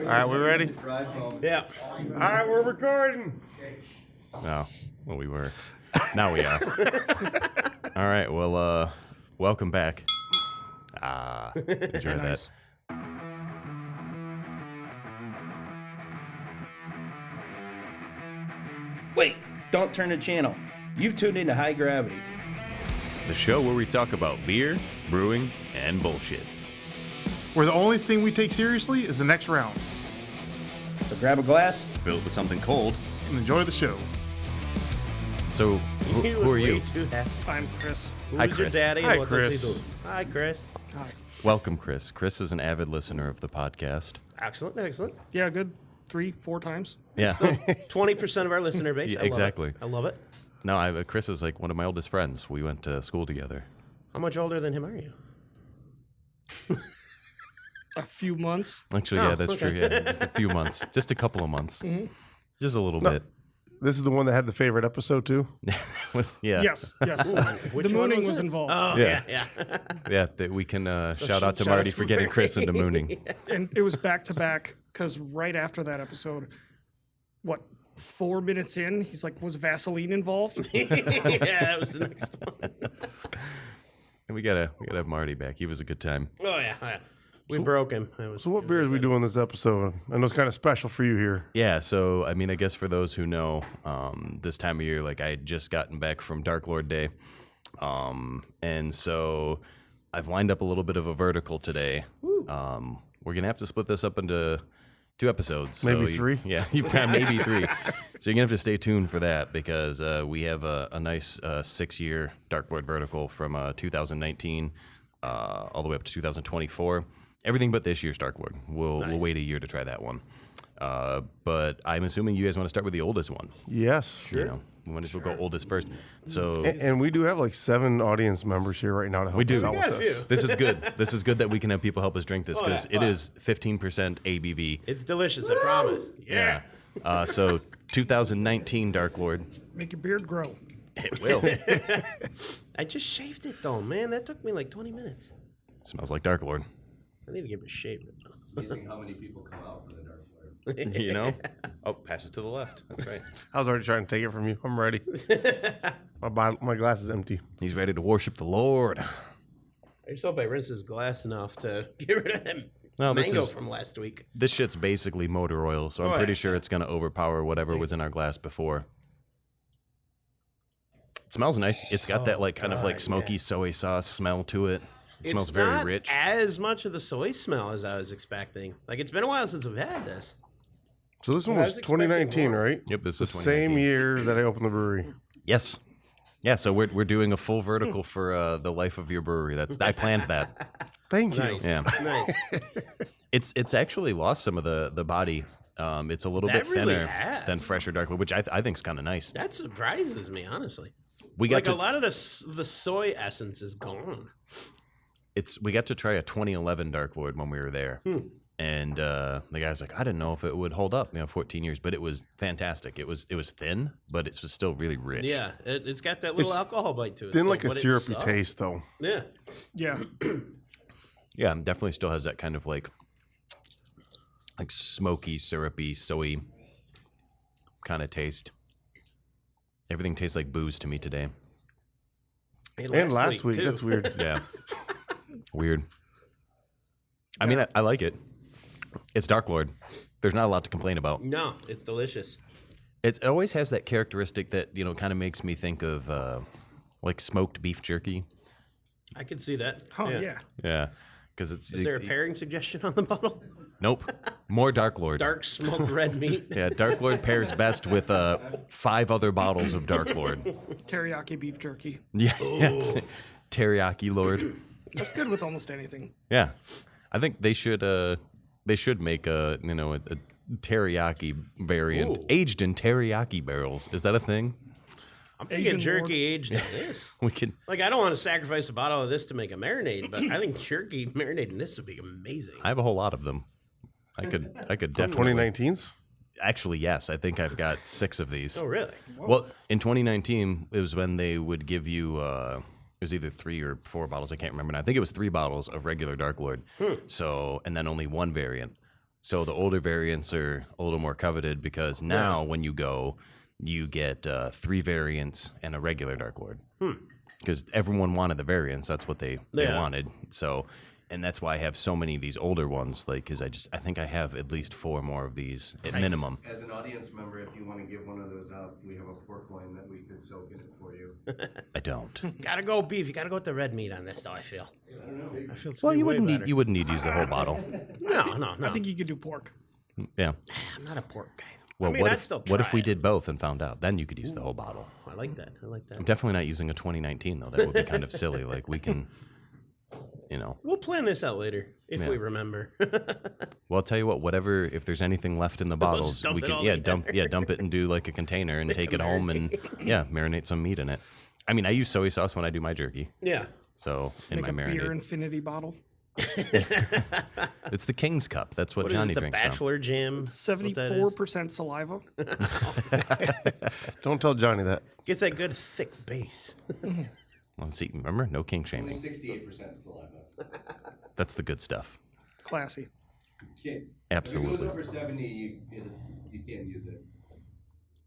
right, we ready? Yeah. All right, we're recording. No, well, we were. Now we are. All right, well, welcome back. Enjoy that. Wait, don't turn the channel. You've tuned into High Gravity. The show where we talk about beer, brewing, and bullshit. Where the only thing we take seriously is the next round. So grab a glass. Fill it with something cold. And enjoy the show. So, who are you? I'm Chris. Hi, Who's your Chris. daddy? Hi, and what does Chris. he do? Hi, Chris. Hi. Welcome, Chris. Chris is an avid listener of the podcast. Excellent, excellent. Yeah, good 3-4 times. Yeah. 20% of our listener base. Yeah, I love exactly. it. I love it. No, Chris is like one of my oldest friends. We went to school together. How much older than him are you? A few months. Actually, Oh, yeah, that's okay. true. Yeah, just a few months. Just a couple of months. Just a little bit. This is the one that had the favorite episode, too? Yeah. Yes, yes. Which The one mooning was it? involved. Oh, Yeah. yeah. Yeah, that we can shout out to shout out Marty to for getting Marty. Chris into mooning. And it was back to back because right after that episode, 4 minutes in, he's like, was Vaseline involved? Yeah, that was the next one. And we gotta have Marty back. He was a good time. Oh, yeah. yeah. We broke him. So what beers we doing this episode? I know it's kind of special for you here. Yeah, so I mean, I guess for those who know, this time of year, like I had just gotten back from Dark Lord Day, and so I've lined up a little bit of a vertical today. We're gonna have to split this up into 2 episodes, Maybe 3? Yeah, maybe 3. So you're gonna have to stay tuned for that because we have a nice 6-year Dark Lord vertical from 2019 all the way up to 2024. Everything but this year's Dark Lord. We'll wait a year to try that one. But I'm assuming you guys want to start with the oldest one. Yes. You know, we might as well go oldest first. So And we do have like 7 audience members here right now to help We do. us out We got with a this. few. this is good. This is good that we can have people help us drink this because yeah. it is 15% ABV. It's delicious, I promise. Yeah. So 2019 Dark Lord. Make your beard grow. It will. I just shaved it, though, man. That took me like 20 minutes. Smells like Dark Lord. I need to get it shaved. Amazing how many people come out for the Dark Lord. You know? Oh, pass it to the left. That's right. I was already trying to take it from you. I'm ready. My glass is empty. He's ready to worship the Lord. I just hope I rinse his glass enough to get rid of him. No, this Mango is- from last week. This shit's basically motor oil, so I'm Oh, pretty yeah. sure it's going to overpower whatever was in our glass before. It smells nice. It's got that like kind of like smoky soy sauce smell to it. It smells It's very not rich. as much of the soy smell as I was expecting. Like, it's been a while since we've had this. So this one I was was expecting 2019, more. right? Yep, this The is same 2019. year that I opened the brewery. Yes. Yeah, so we're doing a full vertical for the life of your brewery. I planned that. Thank you. Nice. Yeah. Nice. It's actually lost some of the body. It's a little That bit really thinner has. than fresher Dark Lord, which I think is kind of nice. That surprises me, honestly. We got Like, to a lot of the soy essence is gone. we got to try a 2011 Dark Lord when we were there. And the guy's like, I didn't know if it would hold up, 14 years, but it was fantastic. It was thin, but it was still really rich. Yeah, it's got that little It's alcohol bite to it. Then still, like a but it's syrupy subtle. taste, though. Yeah. Yeah. Yeah, it definitely still has that kind of like smoky, syrupy, soy kind of taste. Everything tastes like booze to me today. And last week, too. that's weird. Yeah. Weird. I mean, I like it. It's Dark Lord. There's not a lot to complain about. No, it's delicious. It always has that characteristic that, kind of makes me think of like smoked beef jerky. I can see that. Oh, yeah. Yeah. Because it's. Is there a pairing suggestion on the bottle? Nope. More Dark Lord. Dark smoked red meat. Yeah, Dark Lord pairs best with 5 other bottles of Dark Lord. Teriyaki beef jerky. Yeah. It's Teriyaki Lord. That's good with almost anything. Yeah. I think they should make a teriyaki variant Ooh. aged in teriyaki barrels. Is that a thing? I'm thinking Asian jerky Lord. aged in this. We could. Like, I don't want to sacrifice a bottle of this to make a marinade, but I think jerky marinated in this would be amazing. I have a whole lot of them. I could definitely. 2019s? Actually, yes. I think I've got 6 of these. Oh, really? Well, in 2019, it was when they would give you. It was either 3 or 4 bottles. I can't remember now. I think it was 3 bottles of regular Dark Lord. So, and then only 1 variant. So the older variants are a little more coveted because now when you go, you get 3 variants and a regular Dark Lord. Because everyone wanted the variants. That's what they wanted. So, and that's why I have so many of these older ones. Like, because I think I have at least 4 more of these at minimum. As an audience member, if you want to give one of those out, we have a pork loin that we could soak in it for you. I don't. Gotta go beef. You gotta go with the red meat on this, though. I feel. I don't know. I feel. It's Well, gonna you be way wouldn't need better. you wouldn't need to use the whole bottle. No. I think you could do pork. Yeah. I'm not a pork guy. Well, I mean, what I'd if still what if try we it. did both and found out? Then you could use the whole bottle. I like that. I'm definitely not using a 2019 though. That would be kind of silly. Like we can, We'll plan this out later if we remember. Well, I'll tell you what. Whatever. If there's anything left in the bottles, dump we it can all dump it and do like a container and take it home and marinate some meat in it. I mean, I use soy sauce when I do my jerky. Yeah. So in Make my a beer marinade, infinity bottle. it's the King's Cup. That's what What Johnny is it, the drinks from. Bachelor Jam? That's what that is? 74% saliva. Don't tell Johnny that. Gets that good thick base. Well, see, remember, no king Only shaming. 68% saliva. That's the good stuff. Classy. If it Absolutely. goes over 70, you can't use it.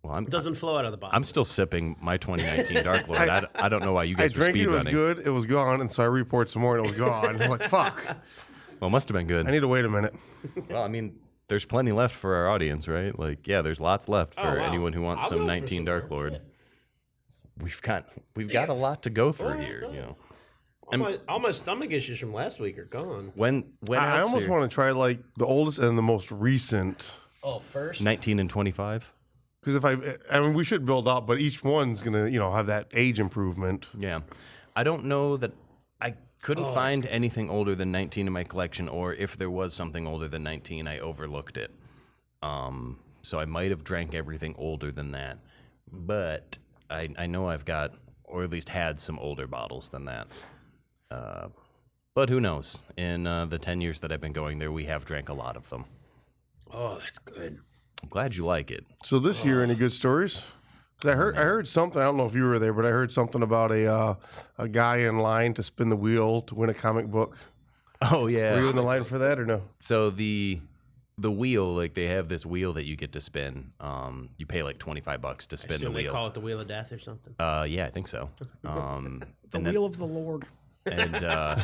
Well, I'm It doesn't flow out of the bottle. I'm still sipping my 2019 Dark Lord. I don't know why you I guys were drank it, speed it was running. good, it was gone, and so I repoured some more and it was gone. I'm like, fuck. Well, it must have been good. I need to wait a minute. Well, I mean, there's plenty left for our audience, right? Like, yeah, there's lots left for wow. anyone who wants I'll some go for 19 some Dark more. Lord. We've got a lot to go through here, you know. All my stomach issues from last week are gone. When I else almost are- want to try like the oldest and the most recent. Oh, first? 19 and 25. Because if I mean, we should build up, but each one's gonna, have that age improvement. Yeah, I don't know that I couldn't find anything older than 19 in my collection, or if there was something older than 19, I overlooked it. So I might have drank everything older than that, but I know I've got, or at least had, some older bottles than that. But who knows? In the 10 years that I've been going there, we have drank a lot of them. Oh, that's good. I'm glad you like it. So this year, any good stories? 'Cause I heard something. I don't know if you were there, but I heard something about a guy in line to spin the wheel to win a comic book. Oh Were you yeah. in the line for that or no? So the wheel, like they have this wheel that you get to spin. You pay like $25 to spin the Assume they wheel. call it the Wheel of Death or something. Yeah, I think so. The and then- wheel of the Lord. and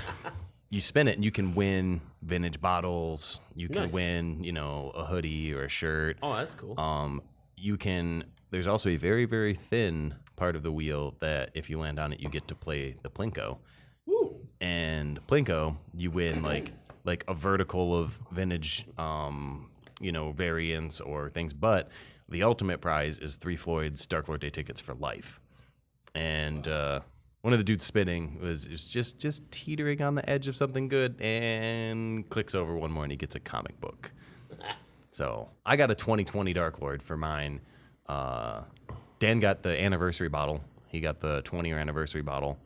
you spin it and you can win vintage bottles. You can Nice. win, a hoodie or a shirt. Oh, that's cool. You can. There's also a very, very thin part of the wheel that if you land on it, you get to play the plinko. Woo. And plinko, you win like a vertical of vintage, variants or things. But the ultimate prize is 3 Floyds Dark Lord Day tickets for life. And one of the dudes spinning was just teetering on the edge of something good and clicks over one more and he gets a comic book. So I got a 2020 Dark Lord for mine. Dan got the anniversary bottle. He got the 20-year anniversary bottle.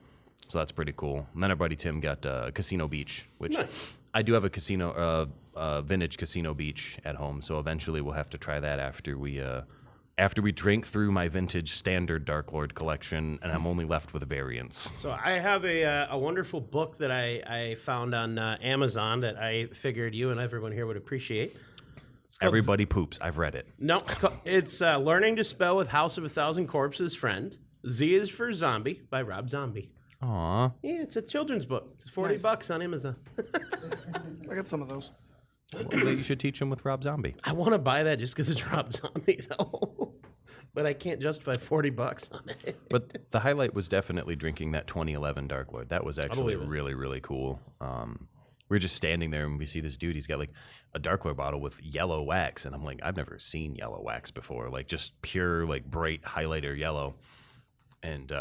So that's pretty cool. And then our buddy Tim got Casino Beach, which Nice. I do have a vintage Casino Beach at home. So eventually we'll have to try that after we drink through my vintage standard Dark Lord collection, and I'm only left with variants. So I have a wonderful book that I found on Amazon that I figured you and everyone here would appreciate. Everybody poops. I've read it. No, it's Learning to Spell with House of a Thousand Corpses Friend. Z is for Zombie by Rob Zombie. Aw. Yeah, it's a children's book. It's $40 on Amazon. I got some of those. Well, you should teach them with Rob Zombie. I want to buy that just because it's Rob Zombie, though. But I can't justify $40 on it. But the highlight was definitely drinking that 2011 Dark Lord. That was actually believe it. really, really cool. We were just standing there and we see this dude. He's got like a Dark Lord bottle with yellow wax. And I'm like, I've never seen yellow wax before. Like just pure, like bright highlighter yellow. And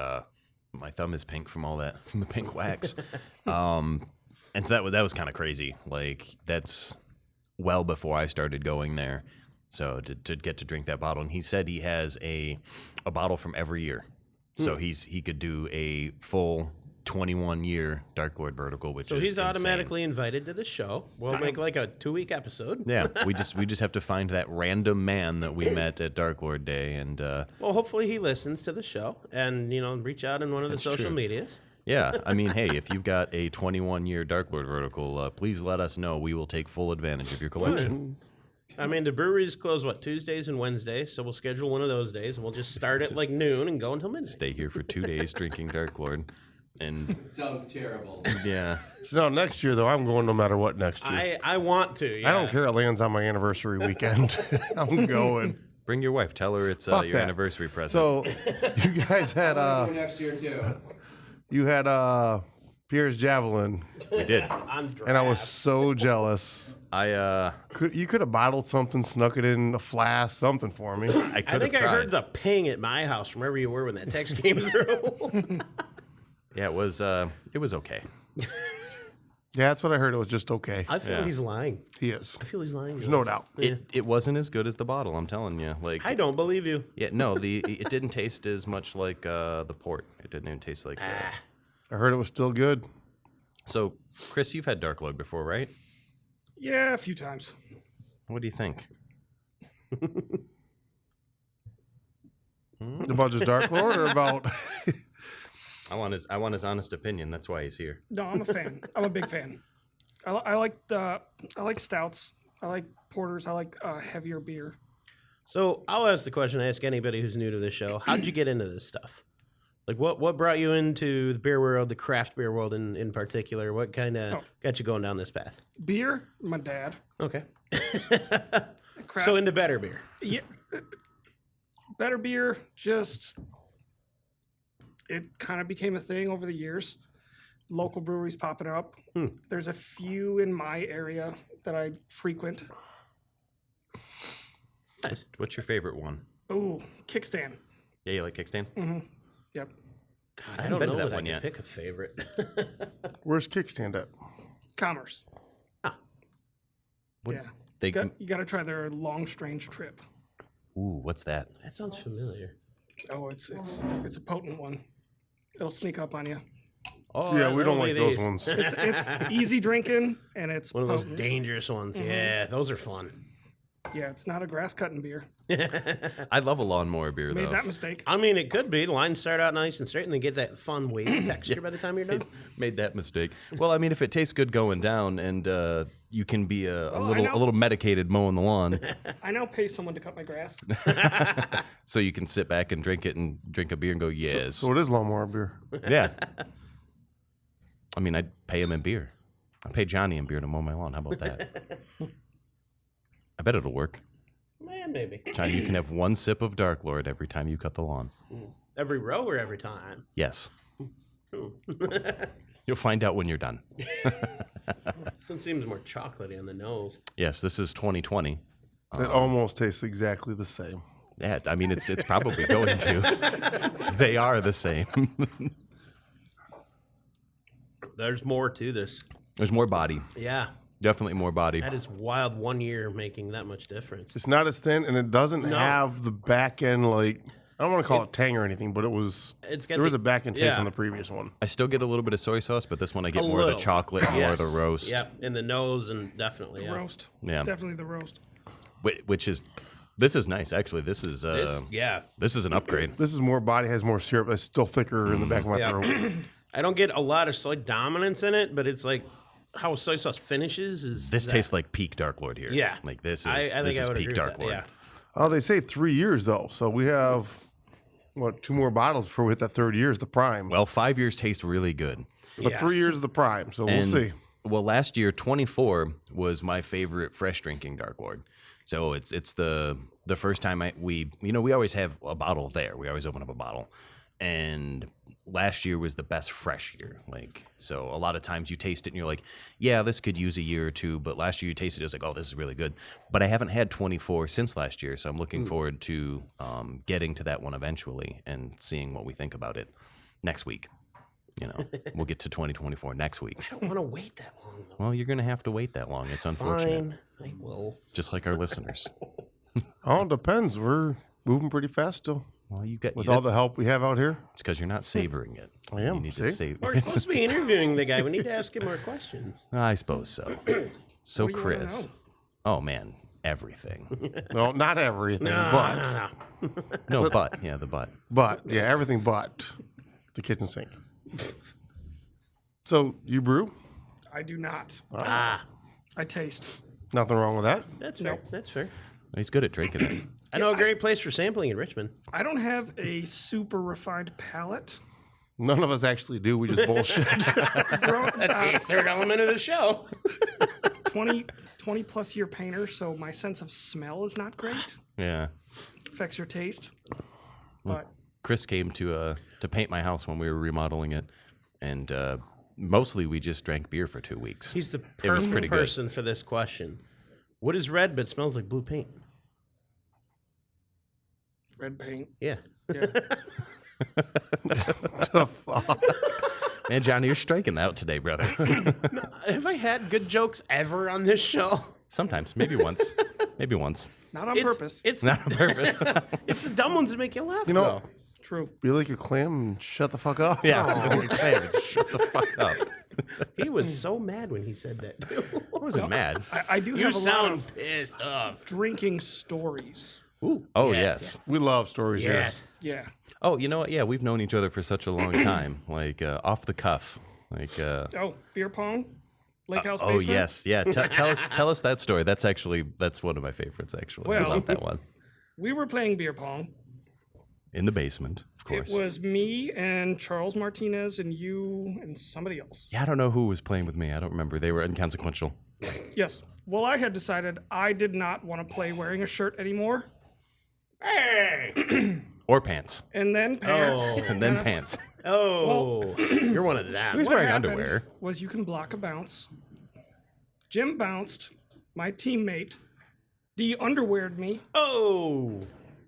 my thumb is pink from all that, from the pink wax. And so that was kind of crazy. Like that's well before I started going there. So to get to drink that bottle, and he said he has a bottle from every year, so he could do a full 21-year Dark Lord vertical, which So is he's insane. automatically invited to the show. We'll make like a 2-week episode. Yeah, we just have to find that random man that we met at Dark Lord Day, and Well, hopefully he listens to the show and reach out in one of the That's social true. medias. yeah, I mean, hey, if you've got a 21-year Dark Lord vertical, please let us know. We will take full advantage of your collection. I mean, the breweries close, Tuesdays and Wednesdays, so we'll schedule one of those days, and we'll just start at like noon and go until midnight. Stay here for 2 days drinking Dark Lord. And Sounds terrible. yeah, So next year, though, I'm going no matter what next year. I want to. Yeah. I don't care. It lands on my anniversary weekend. I'm going. bring your wife. Tell her it's Fuck your that. anniversary present. So you guys had Next year too. you had Pierre's javelin, we did. On and I was draft. so jealous. You could have bottled something, snuck it in a flask, something for me. I I could have think I heard tried. the ping at my house from wherever you were when that text came through. Yeah, it was okay. Yeah, that's what I heard. It was just okay. I feel Yeah. he's lying. He is. I feel he's lying. There's no doubt. It wasn't as good as the bottle. I'm telling you. Like I don't believe you. yeah, no, it didn't taste as much like the port. It didn't even taste like. I heard it was still good. So, Chris, you've had Dark Lord before, right? Yeah, a few times. What do you think? About just Dark Lord or about? I want his honest opinion. That's why he's here. No, I'm a fan. I'm a big fan. I like stouts. I like porters. I like heavier beer. So I'll ask the question I ask anybody who's new to this show. How'd you get into this stuff? Like what brought you into the beer world, the craft beer world in particular? What kind of got you going down this path? Beer, my dad. Okay. Craft, So into better beer. yeah, better beer. Just it kind of became a thing over the years. Local breweries popping up. There's a few in my area that I frequent. Nice. What's your favorite one? Ooh, kickstand. Yeah, you like Kickstand? Yep. God, I I haven't don't been know to that that one I yet. can pick a favorite. Where's Kickstand at? Commerce. What- Yeah. They You got to try their long strange trip. ooh, what's that? That sounds familiar. Oh, it's a potent one. It'll sneak up on you. Oh, Yeah, I we don't know like these. those ones. It's easy drinking and it's One of those potent. dangerous ones. Yeah, those are fun. Yeah, it's not a grass cutting beer. I love a lawnmower beer Made though. that mistake. I mean, it could be. The lines start out nice and straight, and they get that fun wavy texture by the time you're done. Made that mistake. Well, I mean, if it tastes good going down, and you can be a I little know. a little medicated mowing the lawn, I now pay someone to cut my grass. so you can sit back and drink it and drink a beer and go, yes, So it is lawnmower beer. yeah. I mean, I'd pay him in beer. I pay Johnny in beer to mow my lawn. How about that? I bet it'll work. Man, maybe. Johnny, you can have one sip of Dark Lord every time you cut the lawn. Every row or every time? Yes. You'll find out when you're done. This one seems more chocolatey on the nose. Yes, this is 2020. It almost tastes exactly the same. Yeah, I mean, it's probably going to. They are the same. There's more to this. There's more body. Yeah, Definitely more body. that is wild. 1 year making that much difference. It's not as thin, and it doesn't have the back end like I don't want to call it tang or anything, but it was. It's got There was the- a back end taste yeah. on the previous one. I still get a little bit of soy sauce, but this one I get A more of the little. chocolate, more of the Yes. roast. Yep, in the nose and definitely. Yeah. Roast. Yeah. Definitely the roast. Which is, this is nice actually. This is Yeah. this is an upgrade. This is more body, has more syrup. It's still thicker in the back of my Yeah. throat. I don't get a lot of soy dominance in it, but it's like how soy sauce finishes is. This that. tastes like peak Dark Lord here. Yeah. like this is I think this I is would peak agree Dark with that. Lord. Yeah. Oh, they say 3 years though, so we have what 2 more bottles before we hit that third year is the prime. Well, 5 years taste really good. but 3 years is the prime, so we'll And, see. Well, last year 24 was my favorite fresh drinking Dark Lord. So it's the first time we always have a bottle there. We always open up a bottle, and last year was the best fresh year. Like, so a lot of times you taste it and you're like, yeah, this could use a year or two. But last year you tasted it, was like, oh, this is really good. But I haven't had 24 since last year, so I'm looking forward to getting to that one eventually and seeing what we think about it next week. We'll get to 2024 next week. I don't want to wait that long though. Well, you're going to have to wait that long. It's unfortunate. Fine, I will. Just like our listeners. Oh, it depends. We're moving pretty fast still Well, you got with all the help we have out here. It's because you're not savoring it. I am, You need to see? save. We're supposed to be interviewing the guy. We need to ask him more questions. I suppose so. So, What do you wanna Chris. know? Oh man, everything. No, not everything, but No, but yeah, the but. yeah, everything but the kitchen sink. So you brew? I do not. Ah, I taste. Nothing wrong with that. That's fair. Nope. That's fair. He's good at drinking it. I know a great place for sampling in Richmond. I don't have a super refined palate. None of us actually do. We just bullshit. That's the third element of the show. 20 plus year painter, so my sense of smell is not great. Yeah. Affects your taste. But Chris came to paint my house when we were remodeling it, and mostly we just drank beer for 2 weeks. He's the It was perfect pretty good. person for this question. What is red but smells like blue paint? red paint. Yeah. Yeah. The fuck? Man, Johnny, you're striking out today, brother. Have I had good jokes ever on this show? Sometimes, maybe once. Maybe once. Not on purpose. It's Not on purpose. it's the dumb ones that make you laugh. You know, True. be like a clam and shut the fuck up. Yeah. Hey, shut the fuck up. He was so mad when he said that. Too. I wasn't mad. I do You have a lot sound of pissed off. drinking stories. Ooh, Oh, yes. We love stories yes. Yeah. Oh, you know what? Yeah, we've known each other for such a long time. Like, off the cuff. Like, Oh, beer pong? Lake House oh, basement? yes. Yeah. Tell us that story. That's one of my favorites, actually. I Well- love that one. We were playing beer pong. In the basement, of It course. was me and Charles Martinez and you and somebody else. Yeah, I don't know who was playing with me. I don't remember. They were inconsequential. Yes. Well, I had decided I did not want to play wearing a shirt anymore. Hey. Or pants. And then pants. Oh. And then pants. Oh, you're one of them. Who's What wearing happened underwear? Was you can block a bounce. Jim bounced. My teammate de-underweared me, Oh,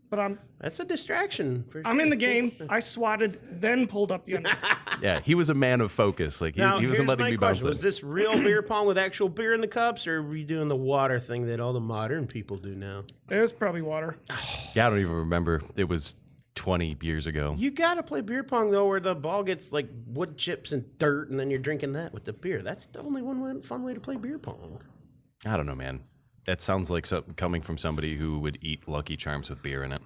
but that's a distraction. For I'm sure. in the game. I swatted, then pulled up the underwear. Yeah, he was a man of focus. Like, Now, he wasn't here's letting my me bounce question. it. Was this real beer pong with actual beer in the cups, or were you doing the water thing that all the modern people do now? It was probably water. Yeah, I don't even remember. It was 20 years ago. You got to play beer pong, though, where the ball gets like wood chips and dirt, and then you're drinking that with the beer. That's the only fun way to play beer pong. I don't know, man. That sounds like something coming from somebody who would eat Lucky Charms with beer in it.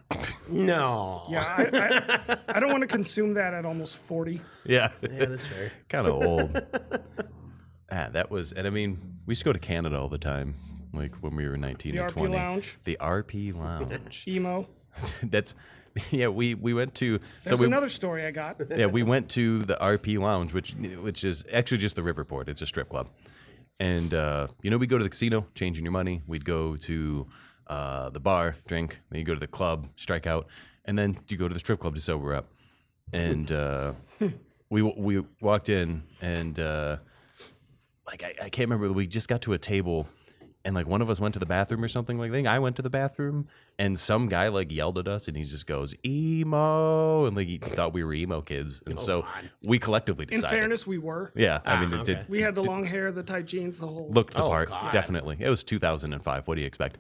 No. Yeah, I don't want to consume that at almost 40. Yeah. Yeah, that's fair. Kind of old. That was, and I mean, we used to go to Canada all the time, like when we were 19 The and RP 20. Lounge. The RP Lounge. Emo. That's, yeah, we went to, There's so we, another story I got. yeah, we went to the RP Lounge, which is actually just the Riverport. It's a strip club. And, we go to the casino, changing your money. We'd go to the bar, drink. Then you go to the club, strike out. And then you go to the strip club to sober up. And we walked in, and, I can't remember. We just got to a table, and, like, one of us went to the bathroom or something like that. I went to the bathroom, and some guy, like, yelled at us, and he just goes, emo. And, like, he thought we were emo kids. And so we collectively In decided. fairness, we were. Yeah, I mean, it okay. did. We had the long hair, the tight jeans, the whole. Looked the Oh, part, God. definitely. It was 2005. What do you expect?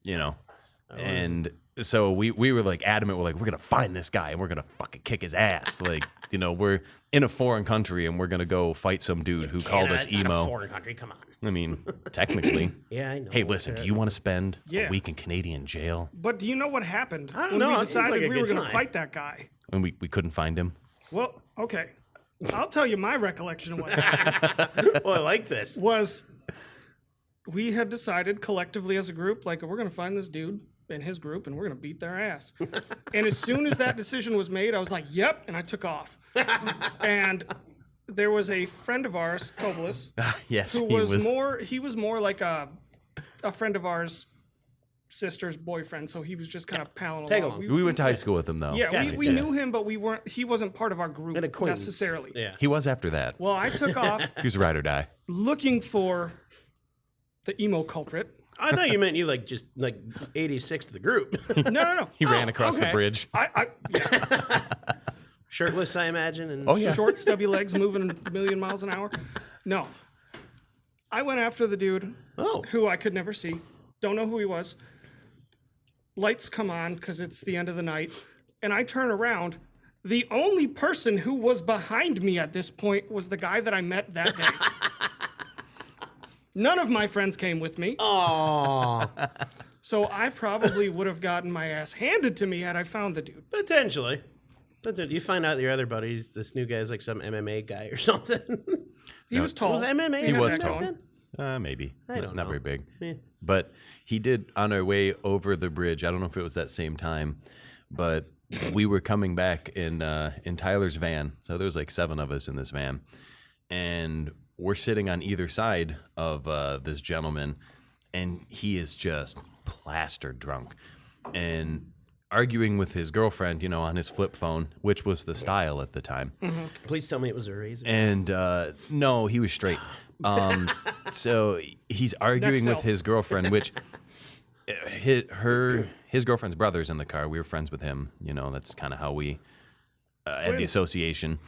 And so we were like adamant. We're like, we're gonna find this guy and we're gonna fucking kick his ass. Like, we're in a foreign country and we're gonna go fight some dude who called us Canada's not a emo. foreign country. Come on. I mean, technically. Yeah, I know. Hey, listen, do you want to spend Yeah. a week in Canadian jail? But do you know what happened I don't when know. we It seems decided like a we were good going to time. fight that guy? And we couldn't find him. Well, okay. I'll tell you my recollection of what happened. Well, I like this. Was we had decided collectively as a group, like, we're going to find this dude in his group and we're going to beat their ass. And as soon as that decision was made, I was like, yep, and I took off. And there was a friend of ours, Kobelis, Yes, who he was more like a friend of ours sister's boyfriend, so he was just kind of palling Tag along. along. We went to high school with him, though. Yeah, Gotcha, we yeah. knew him, but he wasn't part of our group An acquaintance. necessarily. Yeah. He was after that. Well, I took off He was a ride or die. looking for the emo culprit. I thought you meant you just 86 to the group. No. He ran across the okay. bridge. Yeah, Shirtless, I imagine. And Oh, yeah. short, stubby legs moving a million miles an hour. No. I went after the dude Oh. who I could never see. Don't know who he was. Lights come on because it's the end of the night. And I turn around. The only person who was behind me at this point was the guy that I met that day. None of my friends came with me. Oh, So I probably would have gotten my ass handed to me had I found the dude. potentially. But then you find out your other buddies, this new guy's like some MMA guy or something. He was tall. Was MMA? He was back tall. then? Maybe. I don't Not know. very big. Eh. But he did on our way over the bridge. I don't know if it was that same time, but we were coming back in Tyler's van. So there was like 7 of us in this van, and we're sitting on either side of this gentleman, and he is just plastered drunk and arguing with his girlfriend, on his flip phone, which was the style at the time. Please tell me it was a razor. And no, he was straight. So he's arguing with his girlfriend, which his girlfriend's brother's in the car. We were friends with him. That's kind of how we had the association.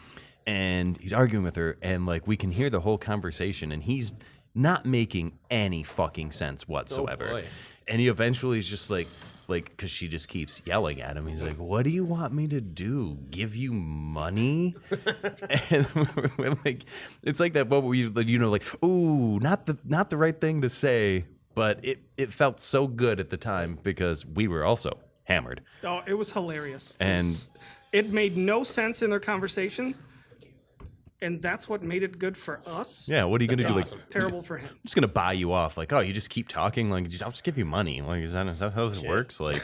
And he's arguing with her, and like we can hear the whole conversation, and he's not making any fucking sense whatsoever. boy. And he eventually is just like, because she just keeps yelling at him. He's like, "What do you want me to do? Give you money?" And we're like, it's like that moment where like, ooh, not the right thing to say, but it felt so good at the time because we were also hammered. Oh, it was hilarious. And it made no sense in their conversation, and that's what made it good for us. yeah, what are you gonna do? awesome. Like, Terrible for him. I'm just gonna buy you off. Like, oh, you just keep talking. Like, I'll just give you money. Like, is that how this works? Like,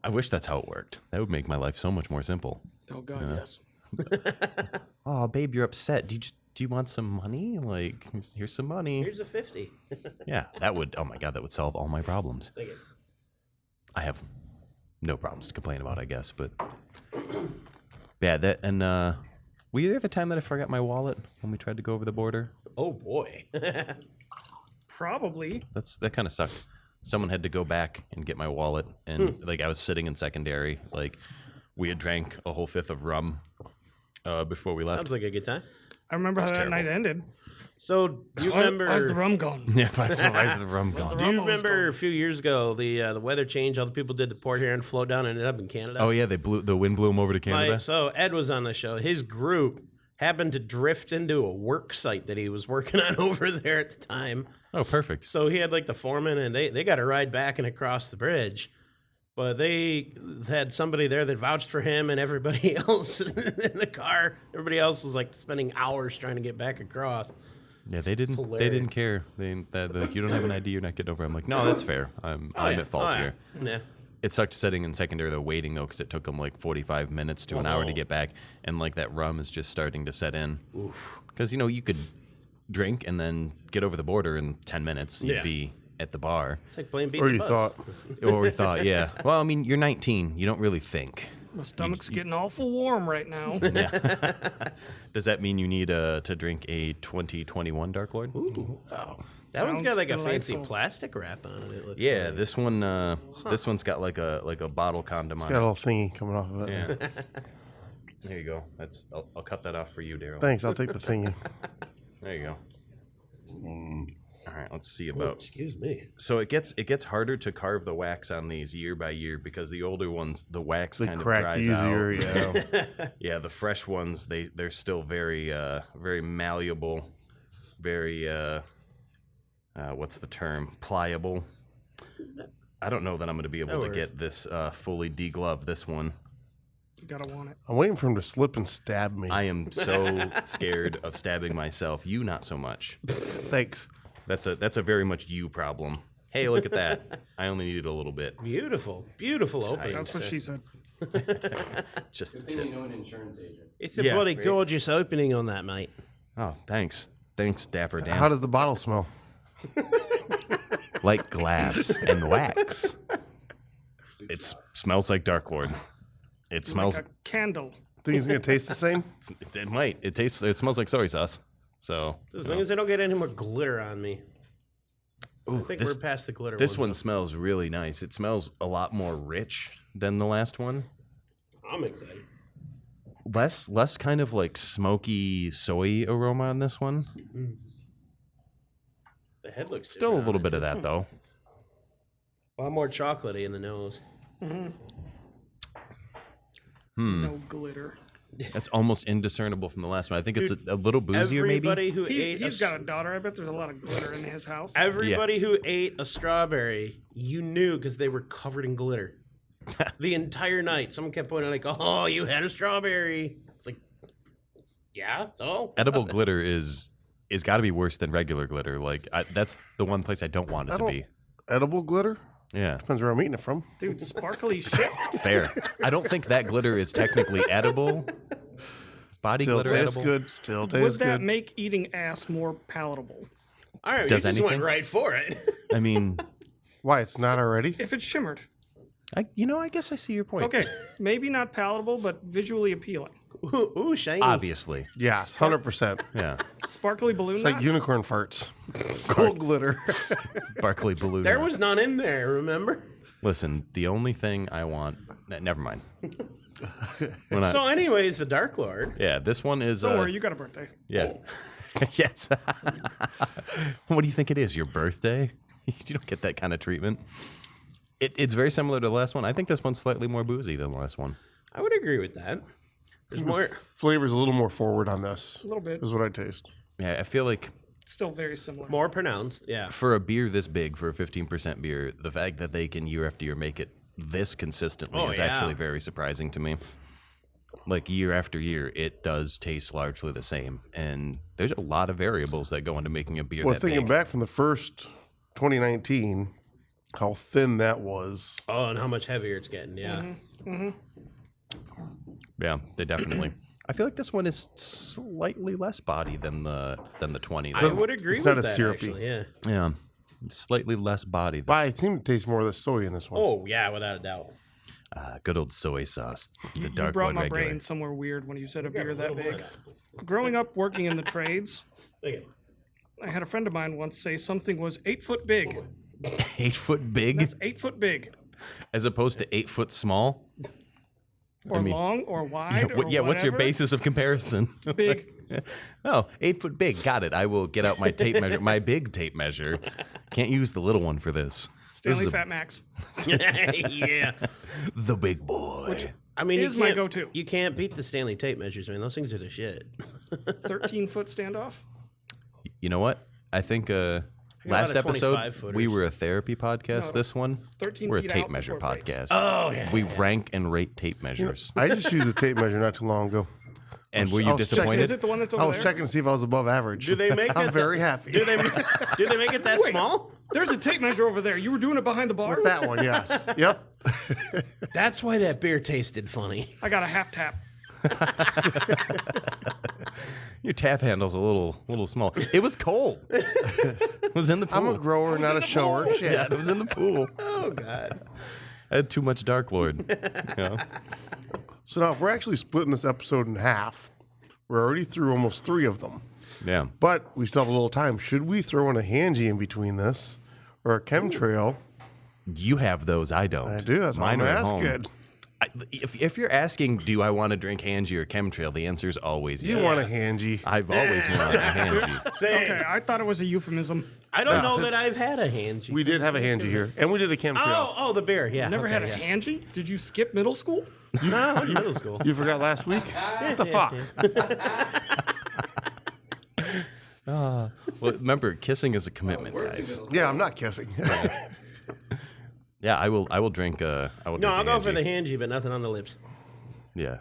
I wish that's how it worked. That would make my life so much more simple. Oh God, yes. Oh, babe, you're upset. Do you want some money? Like, here's some money. Here's a 50. Yeah, that would. Oh my God, that would solve all my problems. Take it. I have no problems to complain about, I guess. But yeah, that and were you there the time that I forgot my wallet when we tried to go over the border? Oh boy. Probably. That kind of sucked. Someone had to go back and get my wallet, and like I was sitting in secondary. Like we had drank a whole 5th of rum before we left. Sounds like a good time. I remember how that terrible. night ended. So do you remember? How's the rum going? Yeah, why is the rum gone? Do you remember a few years ago the weather change? All the people did the port here and float down and ended up in Canada. Oh yeah, the wind blew them over to Canada. So Ed was on the show. His group happened to drift into a work site that he was working on over there at the time. Oh, perfect. So he had like the foreman, and they got a ride back and across the bridge. But they had somebody there that vouched for him, and everybody else in the car. Everybody else was like spending hours trying to get back across. Yeah, they didn't. They hilarious. didn't care. They're like, you don't have an ID, you're not getting over. I'm like, no, that's fair. I'm at fault here. Yeah. It sucked sitting in secondary though, waiting though, because it took them like 45 minutes to an hour to get back, and like that rum is just starting to set in. Because you could drink and then get over the border in 10 minutes. You'd Yeah. be at the bar. It's like playing beat Or the you buzz. thought. Or we thought, yeah. Well, I mean, you're 19. You don't really think. My stomach's getting awful warm right now. Does that mean you need to drink a 2021 Dark Lord? Ooh. Oh. That one's got Sounds like a fancy delightful. plastic wrap on it. It looks Yeah, like. this one's got like a bottle condom on Got a it. little thingy coming off of it. Yeah. There you go. I'll cut that off for you, Daryl. Thanks, I'll take the thingy. There you go. All right, let's see about. Excuse me. So it gets harder to carve the wax on these year by year because the older ones, the wax They kind of crack dries easier, out. yeah. Yeah, the fresh ones they're still very very malleable, very what's the term? Pliable. I don't know that I'm going to be able to work. get this fully degloved. This one. You gotta want it. I'm waiting for him to slip and stab me. I am so scared of stabbing myself. You not so much. Thanks. That's a very much you problem. Hey, look at that. I only needed a little bit. Beautiful, beautiful opening. That's what she said. Just the Good thing you tip. know an insurance agent. It's a Yeah, bloody right. gorgeous opening on that, mate. Oh, thanks. Thanks, Dapper Dan. How does the bottle smell? Like glass and wax. It smells like Dark Lord. It smells. Like a candle. Think it's gonna taste the same? It might. It smells like soy sauce. So. As long as I don't get any more glitter on me. Ooh, I think this we're past the glitter. this one smells really nice. It smells a lot more rich than the last one. I'm excited. Less kind of like smoky soy aroma on this one. The head looks Still a different little on bit it. of that though. A lot more chocolatey in the nose. No glitter. That's almost indiscernible from the last one. I think it's a little boozier, maybe. Everybody who ate He's got a daughter. I bet there's a lot of glitter in his house. everybody who ate a strawberry, you knew because they were covered in glitter. The entire night, someone kept pointing like, "Oh, you had a strawberry." It's like, yeah, so Edible glitter is is got to be worse than regular glitter. Like that's the one place I don't want it to be. Edible glitter? Yeah, Depends where I'm eating it from. Dude, sparkly shit. fair. I don't think that glitter is technically edible. Body Still glitter tastes edible. good. Still Would tastes that good. make eating ass more palatable? All right, Does you just anything? went right for it. I mean, Why, it's not already? If it's shimmered. I guess I see your point. Okay, maybe not palatable, but visually appealing. Ooh, shiny. Obviously. Yes, 100%. Yeah. Sparkly balloon It's like knot? unicorn farts. Gold glitter. Sparkly balloon. There was none in there, remember? Listen, the only thing I want. Never mind. When I- So, anyways, the Dark Lord. yeah, this one is. Don't worry, you got a birthday. Yeah. Yes. What do you think it is? Your birthday? You don't get that kind of treatment. It's very similar to the last one. I think this one's slightly more boozy than the last one. I would agree with that. There's more. Flavor's a little more forward on this. A little bit. Is what I taste. Yeah, I feel like Still very similar. More pronounced, yeah. for a beer this big, for a 15% beer, the fact that they can year after year make it this consistently Oh, is yeah. actually very surprising to me. Like year after year, it does taste largely the same. And there's a lot of variables that go into making a beer Well, that thinking big. back from the first 2019, how thin that was. Oh, and how much heavier it's getting, yeah. Yeah, they definitely. I feel like this one is slightly less body than the 20. I would agree it's with not as that, syrupy. actually, yeah. Yeah, slightly less body. Than, But I seem to taste more of the soy in this one. Oh, yeah, without a doubt. good old soy sauce, the You dark brought one my regular. brain somewhere weird when you said a Got beer that little more big. of that. Growing up working in the trades, Look at it. I had a friend of mine once say something was 8 foot big. 8 foot big, That's 8 foot big. as opposed to 8 foot small. Or mean, long or wide. or what's your whatever. basis of comparison? Big. Oh, 8 foot big. Got it. I will get out my tape measure, my big tape measure. Can't use the little one for this. This Stanley is Fat Max. Yeah. the big boy. I mean, Is you my can't- go-to. You can't beat the Stanley tape measures, man. Those things are the shit. 13 foot standoff. You know what? I think got last a episode 25-footers. we were a therapy podcast. No, this one 13 we're a feet tape out measure before it podcast. Oh, yeah. We rank and rate tape measures. I just used a tape measure not too long ago. And were I you was checking- disappointed? Is it the one that's over I was there? checking to see if I was above average. Do they make I'm it? very happy. Do they make it that small? There's a tape measure over there. You were doing it behind the bar? With that one, yes. Yep. That's why that beer tasted funny. I got a half tap. Your tap handle's a little small. It was cold. It was in the pool. I'm a grower, not a shower. Shit. Yeah, it was in the pool. Oh, God. I had too much Dark Lord. You know? So now, if we're actually splitting this episode in half, we're already through almost 3 of them. Yeah. But we still have a little time. Should we throw in a Hanjee in between this or a chemtrail? You have those. I don't. I do. That's why Mine I'm are at home. asking. If you're asking, do I want to drink Hanjee or chemtrail, the answer is always yes. You want a Hanjee. I've always wanted a Hanjee. Same. Okay, I thought it was a euphemism. I don't know That's- that I've had a Hanjee. We did have a Hanjee here, and we did a chemtrail. Oh, the beer. Yeah. Never okay, had a yeah. Hanjee? Did you skip middle school? No, middle school. You forgot last week? What the fuck? Well, remember, kissing is a commitment, guys. Yeah, I'm not kissing. Yeah, I will drink. I will. No, drink I'll a go for the Hanjee. Hanjee, but nothing on the lips. Yeah,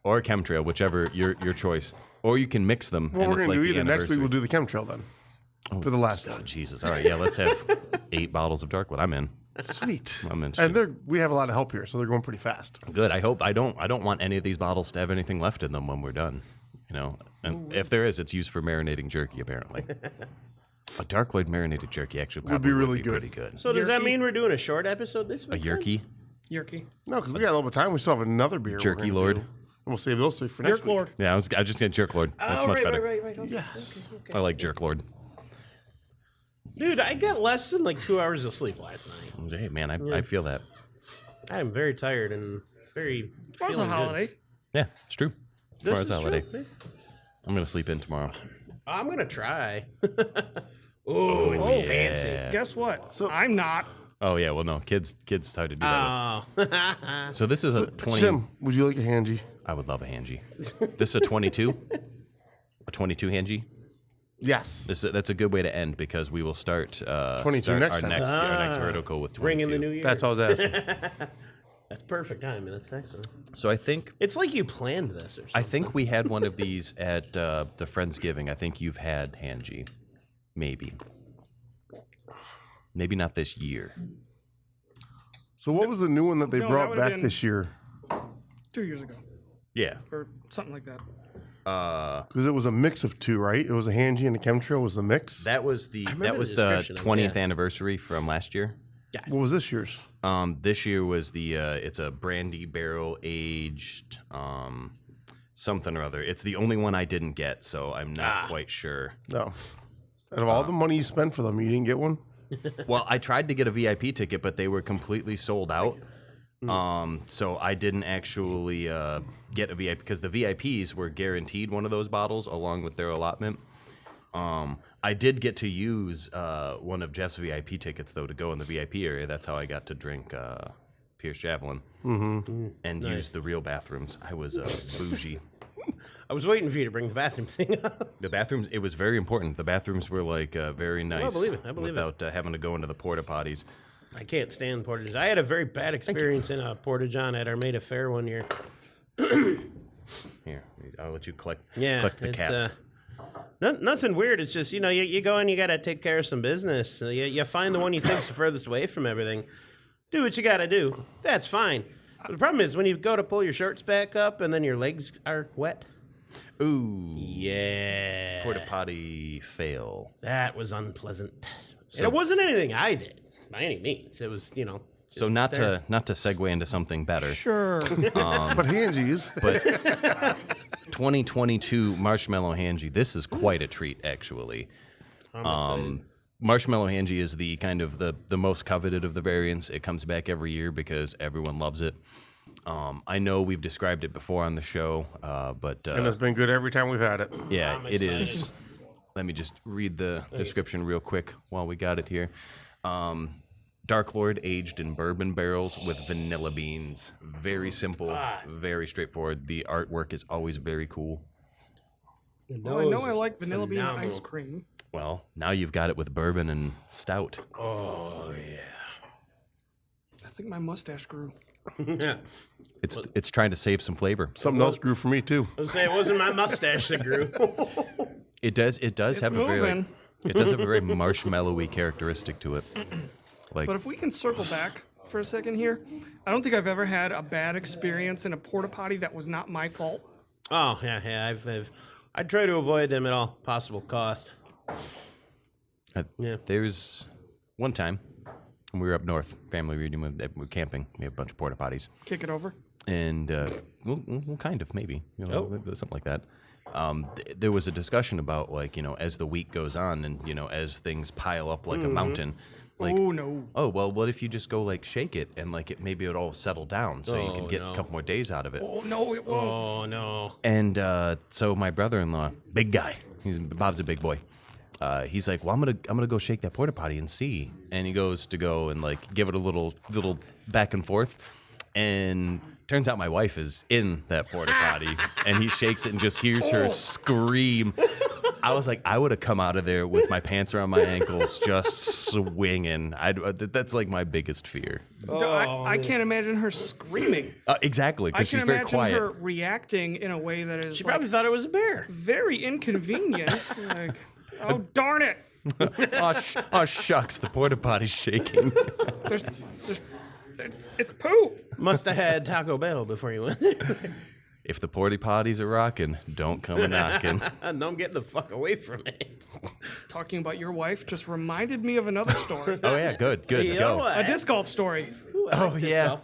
or a chemtrail, whichever your choice. Or you can mix them. Well, and we're it's going to like do the either. Next week, we'll anniversary. do the chemtrail then. For the last Oh one. Jesus! All right, yeah, let's have 8 bottles of Dark Lord. I'm in. Sweet. I'm in. And we have a lot of help here, so they're going pretty fast. Good. I hope I don't want any of these bottles to have anything left in them when we're done. You know, and if there is, it's used for marinating jerky. Apparently, a Dark Lord marinated jerky actually Would be probably really good. pretty good. So does that Yerky? mean we're doing a short episode this A week? yerky, Yerky. No, because we got a little bit of time. We still have another beer. we're Jerky gonna Lord. do. And we'll save those 3 for next Yerk week. Lord. yeah. I was just gonna Jerk Lord. That's Oh, much right, better. right. Okay, Yes. I like Jerk Lord. Dude, I got less than like 2 hours of sleep last night. Hey man, I feel that. I am very tired and very. Tomorrow's a feeling good. holiday. Yeah, it's true. This Tomorrow's is a holiday. true. I'm gonna sleep in tomorrow. I'm gonna try. Oh, it's fancy. Yeah. Guess what? So- I'm not. Oh yeah. Well, no, kids. It's hard to do that. Oh. So this is a 20. Jim, would you like a Hanjee? I would love a Hanjee. This is a 22. A 22 Hanjee. Yes. That's a good way to end because we will start 22 start next our time. next our next vertical with 22. Ring in the new year. That's all I was asking. That's perfect timing. That's excellent. So I think It's like you planned this or something. I think we had one of these at the Friendsgiving. I think you've had Hanjee, maybe not this year. So what was the new one that they No, that brought would've back been- this year? 2 years ago Yeah. or something like that. Because it was a mix of two, right? It was a Hanjee and a chemtrail was the mix. That was the remember the the description of it, 20th yeah. anniversary from last year. What was this year's? This year was the it's a brandy barrel aged something or other. It's the only one I didn't get, so I'm not quite sure. No. Out of all the money you spent for them, you didn't get one? Well, I tried to get a VIP ticket, but they were completely sold out. So I didn't actually get a VIP because the VIPs were guaranteed one of those bottles along with their allotment. I did get to use one of Jeff's VIP tickets though to go in the VIP area. That's how I got to drink Pierce Javelin and use the real bathrooms. I was bougie. I was waiting for you to bring the bathroom thing up. The bathrooms, it was very important. The bathrooms were like very nice. believe it. I believe it. without having to go into the porta potties. I can't stand portages. I had a very bad experience in a portage on at Armada Fair one year. Here, I'll let you collect the it, caps. Nothing weird. It's just, you go in, you got to take care of some business. You find the one you think's the furthest away from everything. Do what you got to do. That's fine. But the problem is when you go to pull your shorts back up and then your legs are wet. Ooh, Yeah. porta potty fail. That was unpleasant. So- And it wasn't anything I did by any means. It was, So not to segue into something better, Sure. But Hanjee's. but 2022 Marshmallow Hanjee. This is quite a treat, actually. I'm excited. Marshmallow Hanjee is the kind of the most coveted of the variants. It comes back every year because everyone loves it. I know we've described it before on the show, but And it's been good every time we've had it. yeah, I'm it excited. is. Let me just read the description real quick while we got it here. Dark Lord aged in bourbon barrels with vanilla beans. Very simple, very straightforward. The artwork is always very cool. Well, I know I like vanilla bean ice cream. Well, now you've got it with bourbon and stout. Oh, yeah. I think my mustache grew. Yeah. It's trying to save some flavor. Something else grew for me, too. I was saying it wasn't my mustache that grew. It does have a very moving. it does have a very marshmallowy characteristic to it. Like But if we can circle back for a second here, I don't think I've ever had a bad experience in a porta potty that was not my fault. Oh, yeah. I try to avoid them at all possible cost. Yeah. there's one time when we were up north, family reunion, we were camping. We have a bunch of porta potties. Kick it over. And well, kind of maybe, something like that. There was a discussion about like as the week goes on and as things pile up like a mountain, like Oh no. oh well, what if you just go like shake it and like maybe it'll all settle down so you can Oh, get no. a couple more days out of it. Oh no, it won't. Oh, no. And so my brother-in-law, big guy, Bob's a big boy. He's like, well, I'm gonna go shake that porta potty and see. And he goes to go and like give it a little back and forth, and turns out my wife is in that porta potty, and he shakes it and just hears her scream. I was like, I would have come out of there with my pants around my ankles, just swinging. That's like my biggest fear. I can't imagine her screaming. Exactly, I because can she's very imagine quiet. her reacting in a way that is She like, probably thought it was a bear. very inconvenient. Like, oh darn it! Oh shucks, the porta potty's shaking. There's it's poo. Must have had Taco Bell before you went there. If the porta potties are rocking, don't come a knocking. Don't get the fuck away from it. Talking about your wife just reminded me of another story. Oh yeah, good, You know go. what? A disc golf story. Ooh, I Oh like this yeah,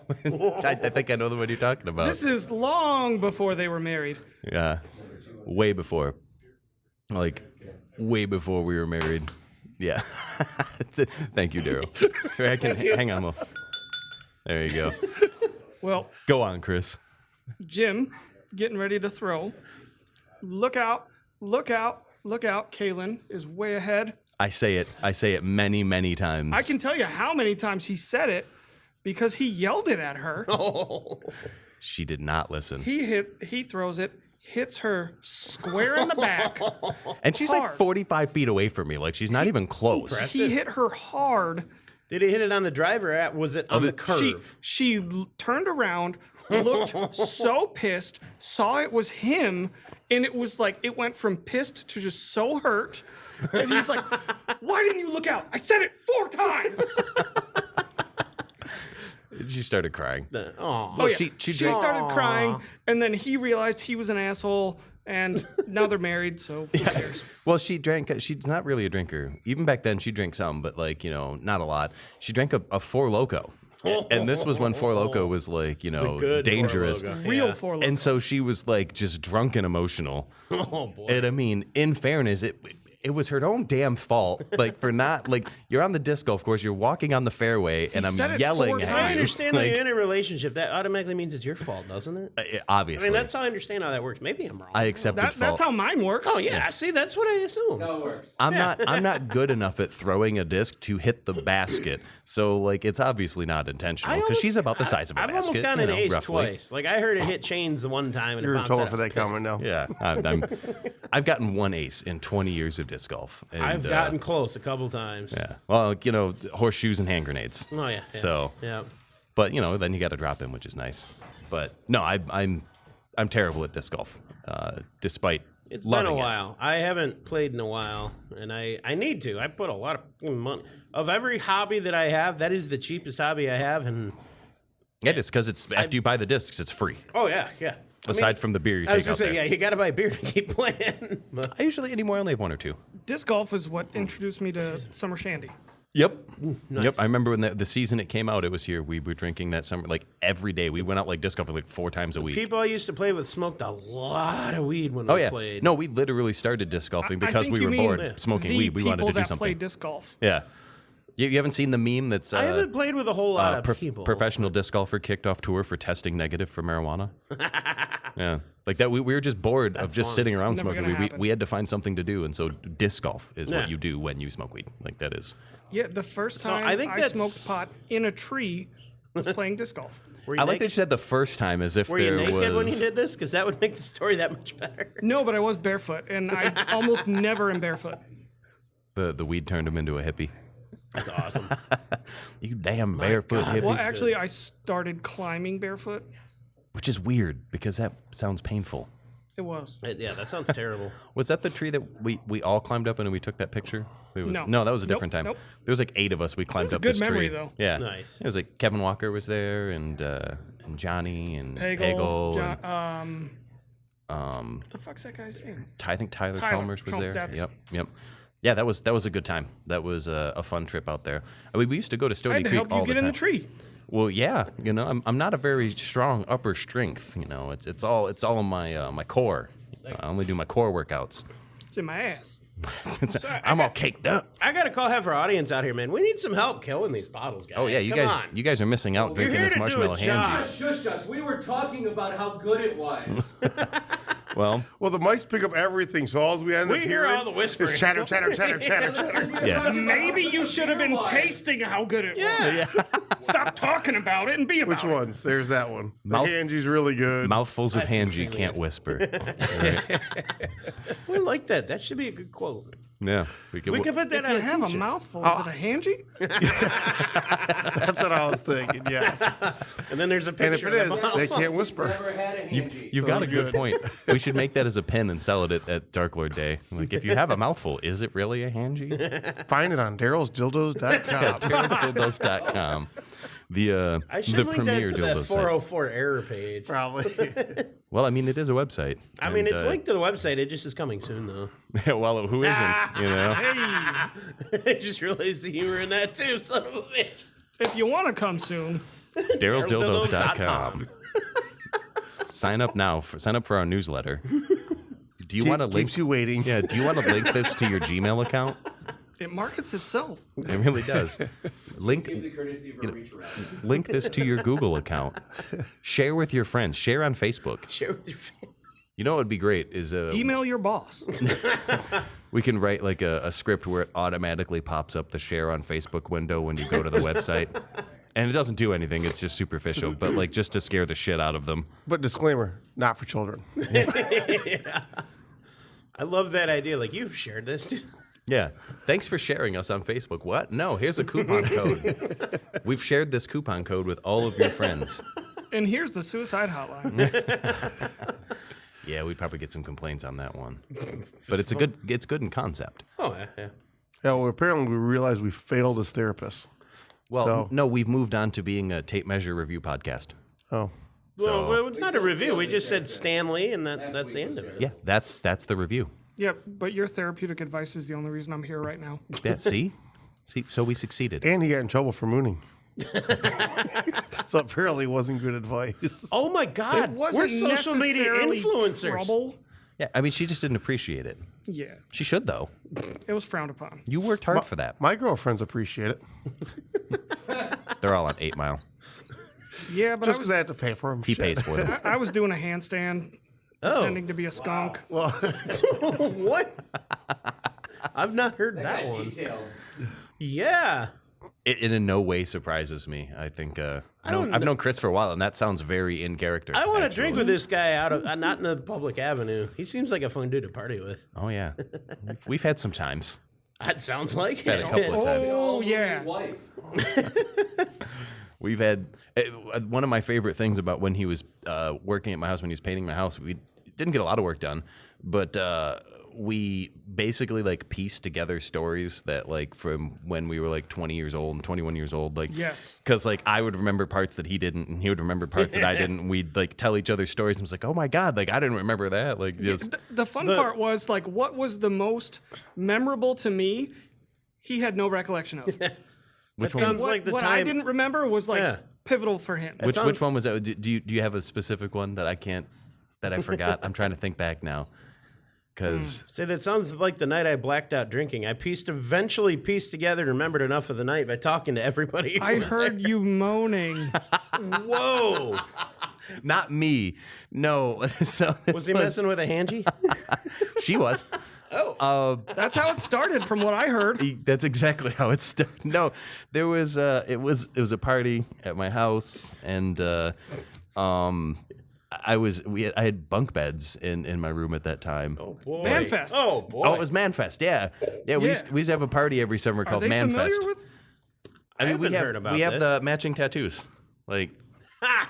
stuff. I think I know the one you're talking about. This is long before they were married. Yeah, way before, like way before we were married. Yeah. Thank you, Daryl. Hang on. There you go. Well, Go on, Chris. Jim, getting ready to throw. Look out, look out, look out. Kaylin is way ahead. I say it many, many times. I can tell you how many times he said it because he yelled it at her. Oh. She did not listen. He throws it, hits her square in the back. And she's like hard. 45 feet away from me. Like she's not even close. He hit her hard, Did he hit it on the drive or was it on the curve? She turned around, looked so pissed, saw it was him, and it was like it went from pissed to just so hurt. And he's like, "Why didn't you look out? I said it 4 times." She started crying. Oh, Oh, yeah. She She drank- started crying, and then he realized he was an asshole, and now they're married, so who cares? Well, she drank. She's not really a drinker. Even back then, she drank some, but like not a lot. She drank a Four Loko, and this was when Four Loko was like good dangerous. Four Loko. Real Yeah. for And so she was like just drunk and emotional. Oh boy. And I mean, in fairness, it was her own damn fault. Like for not like you're on the disc golf course, you're walking on the fairway, and said I'm it yelling 4 at you. I understand that like, you're in a relationship. That automatically means it's your fault, doesn't it? I obviously, mean, that's how I understand how that works. Maybe I'm wrong. I accepted That's fault. how mine works. Oh yeah, see, that's what I assume. That's how it works. I'm not good enough at throwing a disc to hit the basket. So like it's obviously not intentional because she's about the size of a I've basket. almost gotten an ace roughly. twice. Like I heard it hit chains the one time. And You're it in bounced trouble out. for that comment now. Yeah, I've gotten one ace in 20 years of disc golf. And, I've gotten close a couple times. yeah. Well, horseshoes and hand grenades. Oh yeah. So, yeah. but then you got to drop in, which is nice. But no, I'm terrible at disc golf. Despite It's been loving a it. while. I haven't played in a while, and I need to. I put a lot of money. Of every hobby that I have, that is the cheapest hobby I have. And Yeah, just because it's after you buy the discs, it's free. oh yeah, yeah. Aside from the beer you I was take out gonna say, there. yeah, you got to buy beer to keep playing. But I usually anymore only have one or two. Disc golf is what introduced me to Summer Shandy. Yep. nice. Yep. I remember when the season it came out, it was here. We were drinking that summer like every day. We went out like disc golfing like 4 times a week. people I used to play with smoked a lot of weed when Oh we yeah. played. No, we literally started disc golfing I because think we you were mean bored smoking the weed. We wanted to people do that something. play disc golf. Yeah. You haven't seen the meme that's I haven't played with a whole lot of people. professional disc golfer kicked off tour for testing negative for marijuana? Yeah. Like that we were just bored of just funny. sitting around Never smoking gonna weed. happen. We had to find something to do, and so disc golf is Yeah. what you do when you smoke weed. Like that is. Yeah, the first So time I think I that's- smoked pot in a tree was playing disc golf. Were you I like naked? that you said the first time as if Were you there naked was when you did this? Because that would make the story that much better. No, but I was barefoot, and I almost never am barefoot. the weed turned him into a hippie. That's awesome. You damn barefoot God. hippies. Well, actually, I started climbing barefoot. Which is weird because that sounds painful. It was. Yeah, that sounds terrible. Was that the tree that we all climbed up and we took that picture? It was, No. that was a Nope, different time. nope. There was like 8 of us. We climbed was a up good this memory, tree. though. Yeah, Nice. It was like Kevin Walker was there and Johnny and Pagel. and, What the fuck's that guy's name? I think Tyler Tyler Chalmers was there. that's- Yep. Yeah, that was a good time. That was a fun trip out there. I mean, we used to go to I Stony had to Creek help all you get the in time. the tree. Well, yeah, I'm not a very strong upper strength. It's all in my my core. I only do my core workouts. It's in my ass. I'm all caked up. I got to call half our audience out here, man. We need some help killing these bottles, guys. Oh yeah, Come on. you guys are missing out drinking here this to do a marshmallow job. Hanjee. Shush us. We were talking about how good it was. Well, Well, the mics pick up everything, so all we end We up hear hearing all the whispering. is chatter, chatter, chatter, chatter, chatter. yeah. Maybe you should have been tasting how good it was. Stop talking about it and be about Which it. ones? There's that one. The Mouth- Hanjee's really good. Mouthfuls of Hanjee can't whisper. We like that. That should be a good quote. Yeah, We could put that If on you a have a t-shirt. mouthful, is it a Hanjee? That's what I was thinking, yes. And then there's a And if picture it is, of them. they can't whisper. Never had a Hanjee. You've got a Sounds good good. point. We should make that as a pin and sell it at Dark Lord Day. Like, if you have a mouthful, is it really a Hanjee? Find it on Daryl'sDildos.com. Daryl'sDildos.com. The I should the link premier that to the dildo site. 404 error page. Probably. Well, I mean, it is a website. I mean, and, it's linked to the website. It just is coming soon, though. well, who isn't? You know. I just realized that you were in that too, son of a bitch. If you want to come soon, Daryl'sDildos.com. Sign up now. Sign up for our newsletter. Do you want to link? Keeps you waiting. Yeah. Do you want to link this to your Gmail account? it markets itself. It really does. Link Give the courtesy of a reach around. link this to your Google account. Share with your friends. Share on Facebook. Share with your family. You know what would be great is Email your boss. we can write like a script where it automatically pops up the share on Facebook window when you go to the website. And it doesn't do anything. It's just superficial, but like just to scare the shit out of them. But disclaimer, not for children. I love that idea. Like, you've shared this. Dude. Yeah. Thanks for sharing us on Facebook. What? No, here's a coupon code. We've shared this coupon code with all of your friends. And here's the suicide hotline. Yeah, we'd probably get some complaints on that one. But it's good in concept. Oh, yeah. Yeah, well, apparently we realized we failed as therapists. Well, So- no, we've moved on to being a tape measure review podcast. Oh. Well, it's not a review. We just said Stanley, and that's the end of it. Yeah, that's the review. Yep, but your therapeutic advice is the only reason I'm here right now. Yeah, see, so we succeeded. And he got in trouble for mooning. So apparently it wasn't good advice. Oh my God, we're social media necessarily influencers. trouble. Yeah, I mean, she just didn't appreciate it. Yeah, She should though. it was frowned upon. You worked hard for that. My girlfriends appreciate it. They're all on 8 Mile. Yeah, but Just because I had to pay for them. He pays for them. I was doing a handstand, pretending to be a skunk. Well, What? I've not heard that one. Detailed. Yeah. It in no way surprises me. I think I've don't known Chris for a while, and that sounds very in character. I want to actually. drink with this guy out of not in the public avenue. He seems like a fun dude to party with. Oh yeah, we've had some times. That sounds like Had it. a couple of times. Oh yeah, His wife. We've had one of my favorite things about when he was working at my house, when he was painting my house. We didn't get a lot of work done, but we basically like pieced together stories that like from when we were like 20 years old and 21 years old. Like, yes. because like I would remember parts that he didn't, and he would remember parts that I didn't. And we'd like tell each other stories, and it was like, oh my God, like I didn't remember that. Like, just The fun part was like, what was the most memorable to me? He had no recollection of. which That one? sounds like the what time. I didn't remember was like Yeah. pivotal for him. Which one was that? Do you have a specific one that I forgot? I'm trying to think back now. Because Say that sounds like the night I blacked out drinking. I eventually pieced together and remembered enough of the night by talking to everybody. who I was heard you moaning. there. Whoa. not me. No. So Was he messing with a Hanjee? she was. Oh. That's how it started, from what I heard. That's exactly how it started. No, there was it was a party at my house, and I had bunk beds in my room at that time. Oh, boy. Manfest. Oh, boy. Oh, it was Manfest. Yeah. We used to have a party every summer Are called they Manfest. familiar with? I mean, we haven't have heard about we have this. the matching tattoos. Like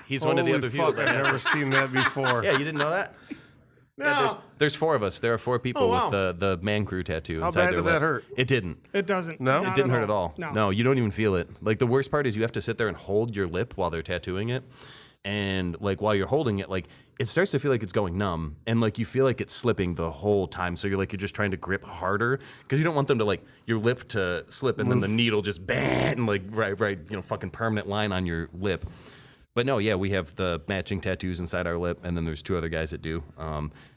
he's one of the holy other fuck, few. I've never seen that before. Yeah, you didn't know that? No. Yeah, there's 4 of us. There are 4 people Oh, wow. with the man crew tattoo How inside bad their did that lip. hurt? It didn't. It doesn't. No? Not It didn't hurt at all. No. You don't even feel it. Like the worst part is you have to sit there and hold your lip while they're tattooing it. And like while you're holding it, like it starts to feel like it's going numb, and like you feel like it's slipping the whole time. So you're just trying to grip harder because you don't want them to like your lip to slip and then the needle just bang and like right fucking permanent line on your lip. But no, yeah, we have the matching tattoos inside our lip, and then there's 2 other guys that do.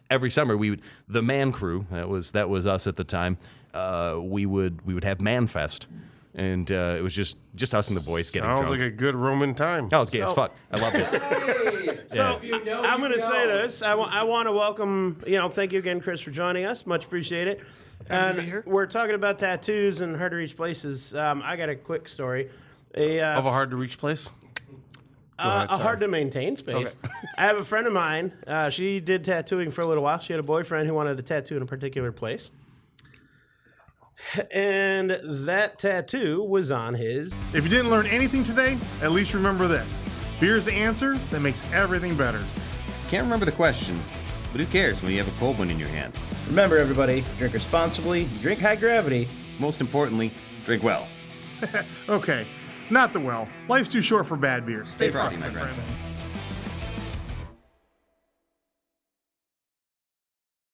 Every summer the man crew, that was us at the time. We would have Manfest, and it was just us and the boys getting Sounds drunk. like a good Roman time. Oh, it's gay as fuck. I loved it. Hey, So if you know, I'm you going to say know. this. I want to welcome, thank you again, Chris, for joining us. Much appreciated. Happy to be here. We're talking about tattoos and hard to reach places. I got a quick story. Of a hard to reach place? ahead, A sorry. hard to maintain space. I have a friend of mine. She did tattooing for a little while. She had a boyfriend who wanted to tattoo in a particular place. And that tattoo was on his. If you didn't learn anything today, at least remember this. Beer's the answer that makes everything better. Can't remember the question, but who cares when you have a cold one in your hand? Remember, everybody, drink responsibly, drink high gravity. Most importantly, drink well. Okay, not the well. Life's too short for bad beers. Stay frothy, my friends.